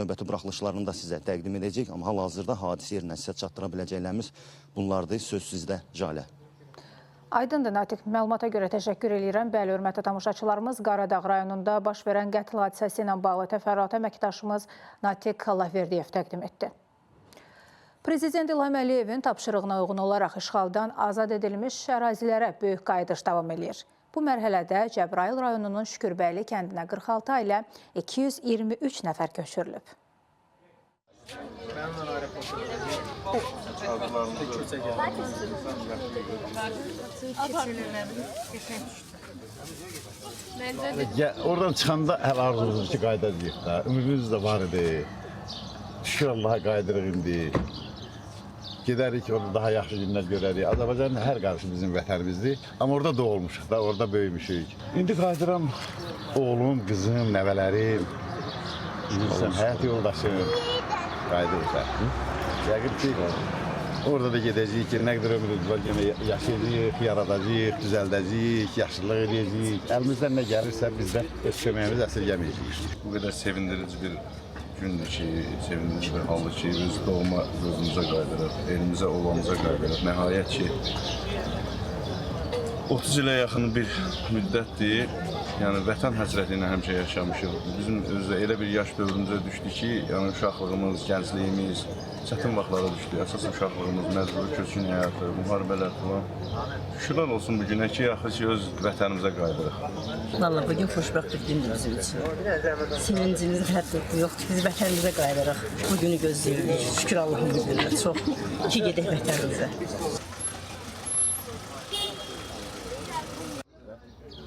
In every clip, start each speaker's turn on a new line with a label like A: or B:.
A: növbəti buraxılışlarını da sizə təqdim edəcək. Amma hal-hazırda hadisə yerinə sizə çatdıra biləcəklərimiz bunlardır. Söz sizdə, Jalə.
B: Aydındır, Natiq. Məlumata görə təşəkkür edirəm. Bəli, hörmətli tamaşaçılarımız, Qaradağ rayonunda baş verən qətl hadisəsi ilə bağlı təfərrüatı əməkdaşımız Natiq Allahverdiyev təqdim etdi. Prezident İlham Əliyevin tapşırığına uyğun olaraq işğaldan azad edilmiş ərazilərə böyük qayıdış davam edir. Bu mərhələdə Cəbrayıl rayonunun Şükürbəyli kəndinə 46 ailə 223 nəfər köçürülüb.
C: Oradan çıxanda hələ arzumuz ki, qaydacağıq da. Ümidimiz də var idi. Şükür Allaha qaydırıq indi. Gedərik, orada daha yaxşı günlər görərik. Azərbaycanın hər qarşı bizim vətənimizdir. Amma orada doğulmuşuq da, orada böyümüşük. İndi qaydıram oğlum, qızım, nəvələrim, həyat yoldaşım qayıdırıq. Yəqin ki, orada da gedəcəyik ki, nə qədər ömrümüz var, yaşayacağıq, yaradacağıq, düzəldəcəyik, yaşlılıq edəcəyik. Əlimizdən nə gəlirsə biz də öz köməyimizi əsirgəməyəcəyik.
D: Bu qədər sevindirici bir gündür ki, sevindirici bir haldır ki, biz doğma özümüzə qaydırıq, elimizə, ovamıza qaydırıq. Nəhayət ki, 30 ilə yaxın bir müddətdir, yəni vətən həsrəti ilə həmişə yaşamışıq. Bizim elə bir yaş dövrümüzə düşdü ki, yəni uşaqlığımız, gəncliyimiz çətin vaxtlara düşdü. Əsasən uşaqlığımız, məcburi köçkün həyatı, müharibələr falan. Şükürlər olsun bu günə ki, axır ki, öz vətənimizə qaydırıq.
E: Vallahi bugün xoşbəxt bir gündür bizim üçün. Sevincimiz hədd yoxdur, biz vətənimizə qaydırıq. Bu günü gözləyirik, şükür Allah'ın gününə çox ki, gedək vətənimizə.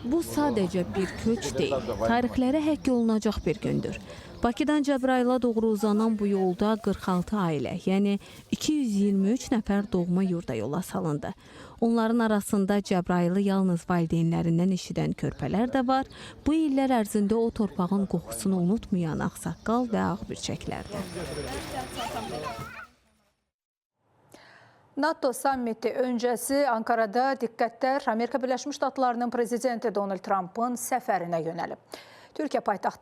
F: Bu sadəcə bir köç deyil, tarixlərə həkk olunacaq bir gündür. Bakıdan Cəbrayıla doğru uzanan bu yolda 46 ailə, yəni 223 nəfər doğma yurda yola salındı. Onların arasında Cəbrayılı yalnız valideynlərindən eşidən körpələr də var. Bu illər ərzində o torpağın qoxusunu unutmayan ağsaqqal və ağbirçəklərdir.
B: NATO sammiti öncəsi Ankarada diqqətlər Amerika Birləşmiş Ştatlarının prezidenti Donald Trump'ın səfərinə yönəlib. Türkiyə paytaxtı